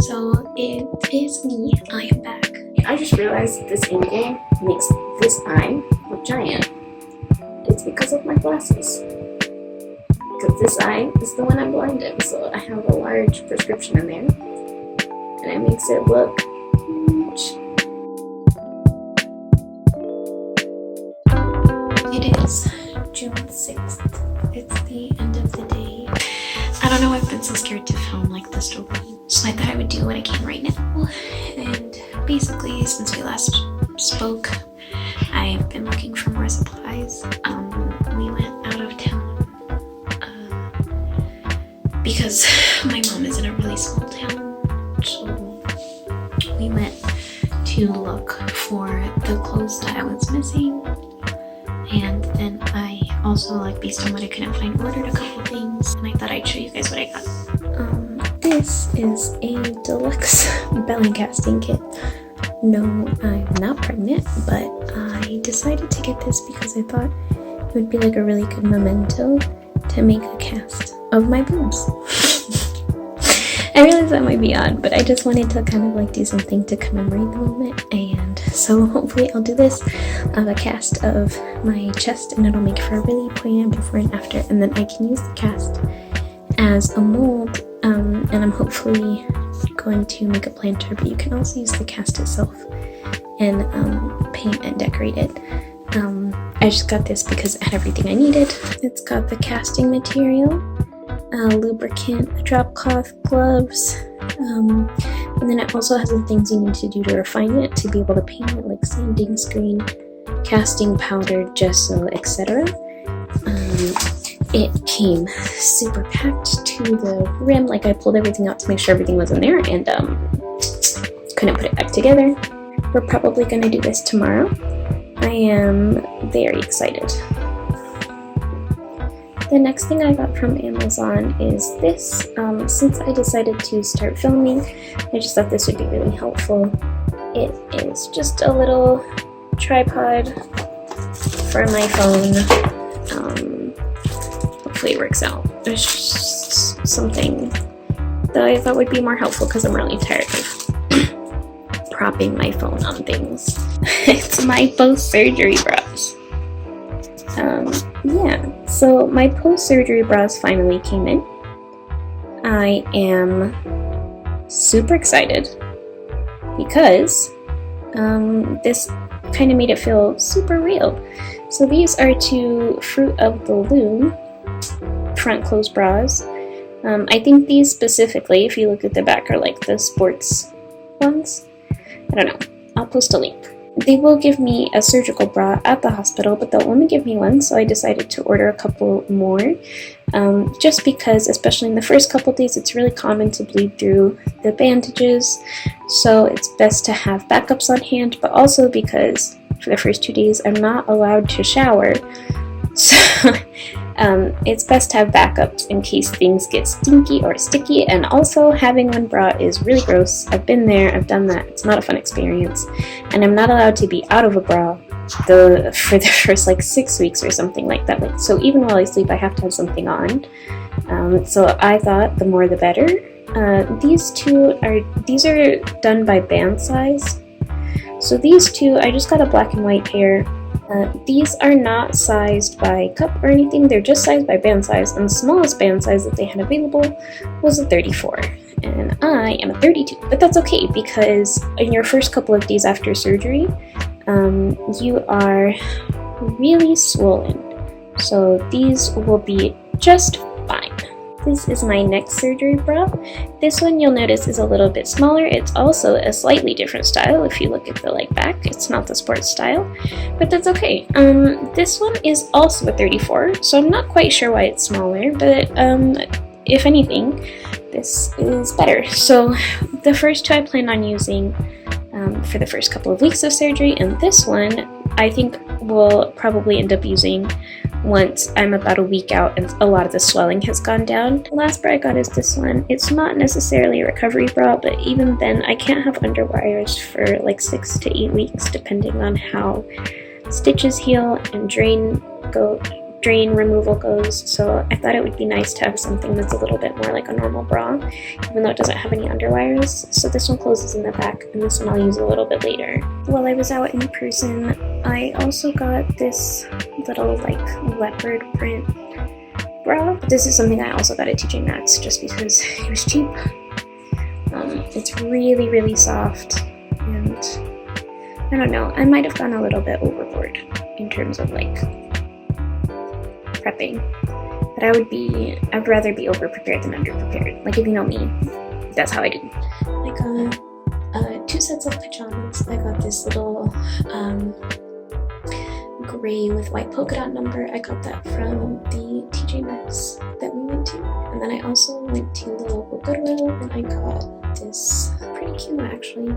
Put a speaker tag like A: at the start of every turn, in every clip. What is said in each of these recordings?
A: So it is me, I am back.
B: I just realized this angle makes this eye look giant. It's because of my glasses. Because this eye is the one I'm blind in, so I have a large prescription in there. And it makes it look huge.
A: It is June 6th. It's the end of the day. I don't know, I've been so scared to film like this story. So I thought I would do what I can right now. And basically, since we last spoke, I've been looking for more supplies. We went out of town because my mom is in a really small town. So we went to look for the clothes that I was missing. And then I also, based on what I couldn't find, ordered a couple things. And I thought I'd show you guys what I got. This is a deluxe belly casting kit. No, I'm not pregnant, but I decided to get this because I thought it would be like a really good memento to make a cast of my boobs. I realize that might be odd, but I just wanted to kind of do something to commemorate the moment, and so hopefully I'll do this of a cast of my chest, and it'll make for a really poignant before and after, and then I can use the cast as a mold, and I'm hopefully going to make a planter, but you can also use the cast itself and paint and decorate it. I just got this because it had everything I needed. It's got the casting material, lubricant, a drop cloth, gloves, and then it also has the things you need to do to refine it to be able to paint it, like sanding screen, casting powder, gesso, etc. It came super packed to the rim, I pulled everything out to make sure everything was in there, and couldn't put it back together. We're probably going to do this tomorrow. I am very excited. The next thing I got from Amazon is this. Since I decided to start filming, I just thought this would be really helpful. It is just a little tripod for my phone. Hopefully it works out. It's just something that I thought would be more helpful because I'm really tired of propping my phone on things. It's my post-surgery bras. Yeah, so my post-surgery bras finally came in. I am super excited because this kind of made it feel super real. So these are two Fruit of the Loom front closed bras. I think these specifically, if you look at the back, are the sports ones. I don't know. I'll post a link. They will give me a surgical bra at the hospital, but they'll only give me one, so I decided to order a couple more. Just because, especially in the first couple days, it's really common to bleed through the bandages, so it's best to have backups on hand, but also because for the first 2 days I'm not allowed to shower, so it's best to have backups in case things get stinky or sticky. And also, having one bra is really gross. I've been there, I've done that. It's not a fun experience, and I'm not allowed to be out of a bra for the first 6 weeks or something like that. So even while I sleep, I have to have something on. So I thought the more the better. These are done by band size. So these two, I just got a black and white pair. These are not sized by cup or anything, they're just sized by band size, and the smallest band size that they had available was a 34, and I am a 32, but that's okay because in your first couple of days after surgery, you are really swollen, so these will be just fine. This is my next surgery bra. This one you'll notice is a little bit smaller. It's also a slightly different style if you look at the back. It's not the sports style, but that's okay. This one is also a 34, so I'm not quite sure why it's smaller, but if anything, this is better. So the first two I plan on using for the first couple of weeks of surgery, and this one I think we'll probably end up using once I'm about a week out and a lot of the swelling has gone down. The last bra I got is this one. It's not necessarily a recovery bra, but even then I can't have underwires for 6 to 8 weeks depending on how stitches heal and drain drain removal goes, so I thought it would be nice to have something that's a little bit more like a normal bra, even though it doesn't have any underwires. So this one closes in the back, and this one I'll use a little bit later. While I was out in person, I also got this little like leopard print bra. This is something I also got at TJ Maxx just because it was cheap. It's really, really soft, and I don't know, I might have gone a little bit overboard in terms of like prepping, but I'd rather be over prepared than under prepared. Like, if you know me, that's how I do. I got 2 sets of pajamas. I got this little gray with white polka dot number. I got that from the TJ Maxx that we went to, and then I also went to the local Goodwill and I got this pretty cute actually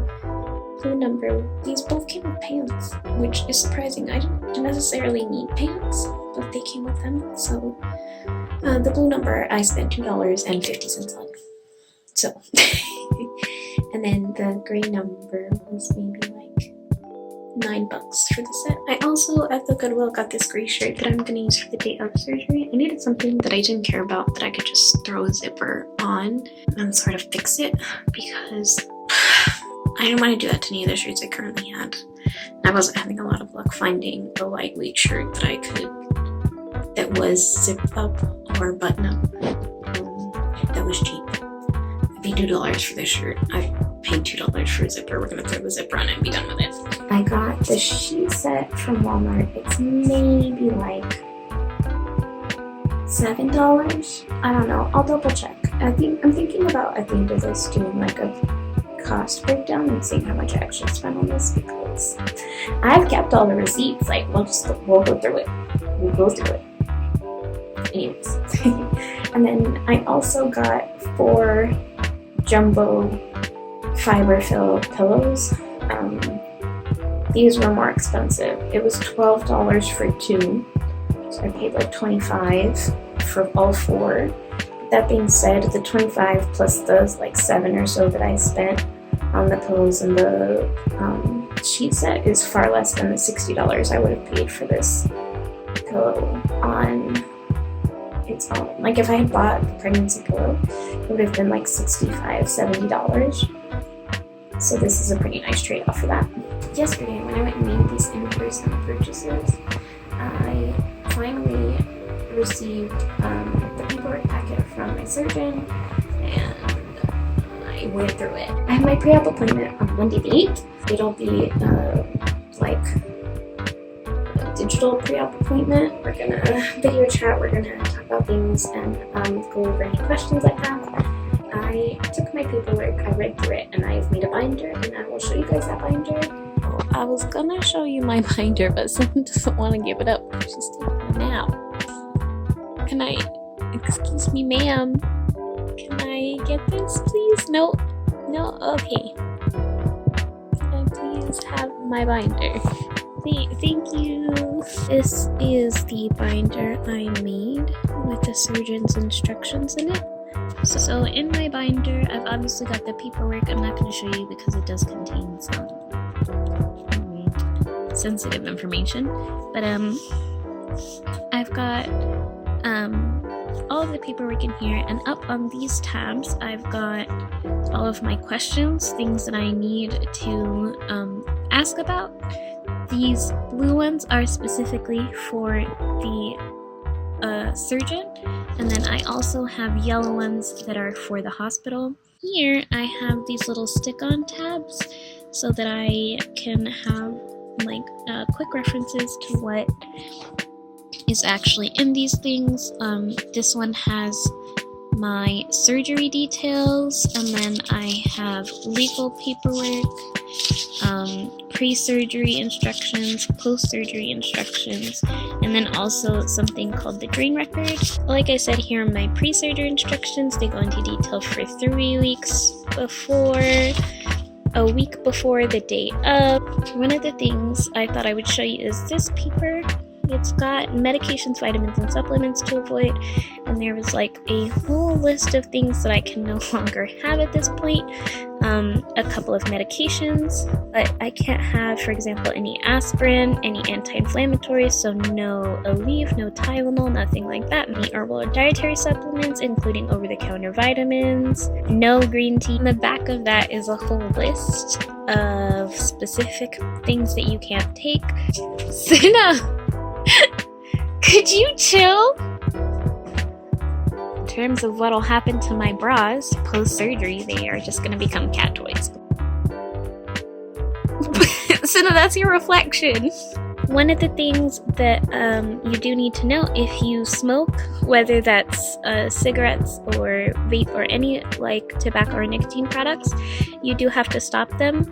A: blue number. These both came with pants, which is surprising. I didn't necessarily need pants, but they came with them. So the blue number I spent $2.50 on. So and then the gray number was maybe like $9 for the set. I also at the Goodwill got this gray shirt that I'm gonna use for the day of surgery. I needed something that I didn't care about, that I could just throw a zipper on and sort of fix it, because I didn't want to do that to any of the shirts I currently had. I wasn't having a lot of luck finding a lightweight shirt that was zip up or button up that was cheap. I paid $2 for this shirt. I paid $2 for a zipper. We're gonna throw the zipper on and be done with it. I got the sheet set from Walmart. It's maybe like $7. I don't know. I'll double check. I'm thinking about at the end of this doing like a cost breakdown and seeing how much I actually spent on this, because I've kept all the receipts. Like, we'll go through it. We'll go through it. Anyways. And then I also got 4 jumbo fiberfill pillows. These were more expensive. It was $12 for 2, so I paid like $25 for all 4. That being said, the $25 plus the like 7 or so that I spent on the pillows and the sheet set is far less than the $60 I would have paid for this pillow on its own. Like, if I had bought the pregnancy pillow, it would have been like $65, $70. So this is a pretty nice trade-off for that. Yesterday, when I went and made these in-person purchases, I finally received the paperwork packet from my surgeon, and I went through it. I have my pre-op appointment on Monday the 8th. It'll be like a digital pre-op appointment. We're gonna video chat, we're gonna talk about things and go over any questions I have. I took my paperwork, I read through it, and I've made a binder, and I will show you guys that binder. I was gonna show you my binder, but someone doesn't want to give it up. She's taking a nap. Can I, excuse me, ma'am, can I get this, please? No, okay. Can I please have my binder? Thank you. This is the binder I made with the surgeon's instructions in it. So in my binder, I've obviously got the paperwork. I'm not going to show you because it does contain some sensitive information. But I've got all of the paperwork in here, and up on these tabs, I've got all of my questions, things that I need to ask about. These blue ones are specifically for the surgeon, and then I also have yellow ones that are for the hospital. Here I have these little stick-on tabs so that I can have like quick references to what is actually in these things. This one has my surgery details, and then I have legal paperwork, pre-surgery instructions, post-surgery instructions, and then also something called the drain record. Like I said here in my pre-surgery instructions, they go into detail for 3 weeks before, a week before the day of. One of the things I thought I would show you is this paper. It's got medications, vitamins, and supplements to avoid, and there was like a whole list of things that I can no longer have at this point. a couple of medications, but I can't have, for example, any aspirin, any anti-inflammatories, so no Aleve, no Tylenol, nothing like that. Any herbal or dietary supplements, including over-the-counter vitamins, no green tea. On the back of that is a whole list of specific things that you can't take. Sina, could you chill? In terms of what'll happen to my bras post-surgery, they are just gonna become cat toys. Sina, that's your reflection. One of the things that you do need to know, if you smoke, whether that's cigarettes or vape or any like tobacco or nicotine products, you do have to stop them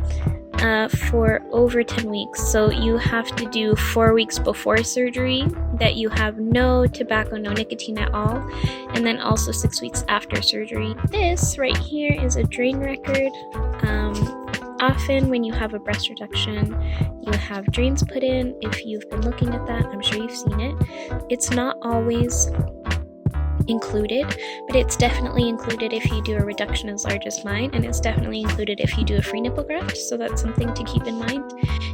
A: for over 10 weeks. So you have to do 4 weeks before surgery that you have no tobacco, no nicotine at all, and then also 6 weeks after surgery. This right here is a drain record. Often when you have a breast reduction, you have drains put in. If you've been looking at that, I'm sure you've seen it. It's not always included, but it's definitely included if you do a reduction as large as mine, and it's definitely included if you do a free nipple graft, so that's something to keep in mind.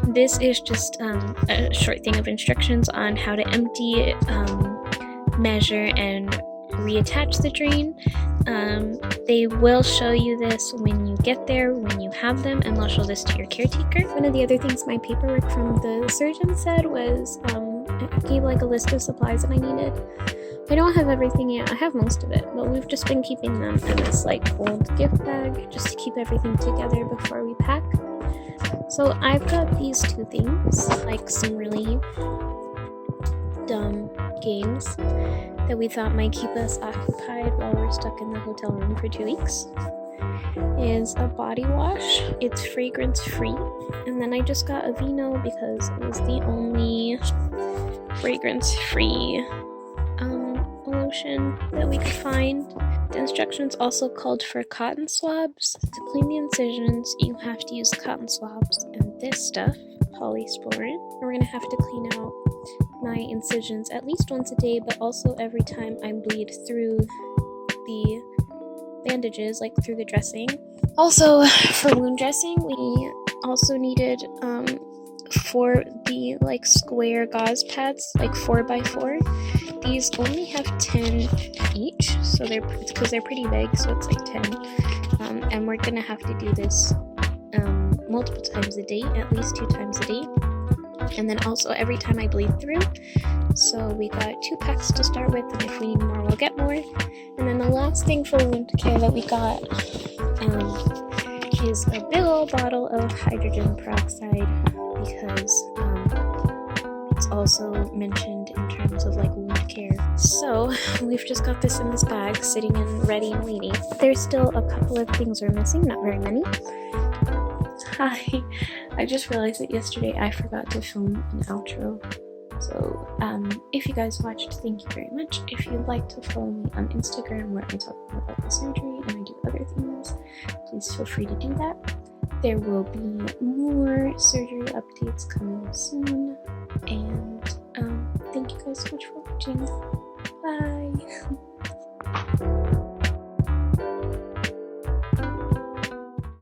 A: This is just a short thing of instructions on how to empty, measure, and reattach the drain. They will show you this when you get there, when you have them, and they'll show this to your caretaker. One of the other things my paperwork from the surgeon said was it gave like a list of supplies that I needed. I don't have everything yet. I have most of it, but we've just been keeping them in this like old gift bag just to keep everything together before we pack. So I've got these two things, like some really dumb games that we thought might keep us occupied while we're stuck in the hotel room for 2 weeks. Is a body wash. It's fragrance free, and then I just got Aveeno because it was the only fragrance free lotion that we could find. The instructions also called for cotton swabs. To clean the incisions, you have to use cotton swabs and this stuff, polysporin. We're gonna have to clean out my incisions at least once a day, but also every time I bleed through the bandages, like through the dressing. Also, for wound dressing, we also needed for the like square gauze pads, like 4x4. These only have 10 each, so it's because they're pretty big, so it's like 10. And we're gonna have to do this multiple times a day, at least 2 times a day. And then also every time I bleed through. So we got 2 packs to start with, and if we need more, we'll get more. And then the last thing for wound care that we got is a big old bottle of hydrogen peroxide, because it's also mentioned in terms of like wound care. So we've just got this in this bag sitting and ready and waiting. There's still a couple of things we're missing, not very many. Hi, I just realized that yesterday I forgot to film an outro. So if you guys watched, thank you very much. If you'd like to follow me on Instagram where I talk more about the surgery and I do other things, please feel free to do that. There will be more surgery updates coming soon, and thank you guys so much for watching. Bye!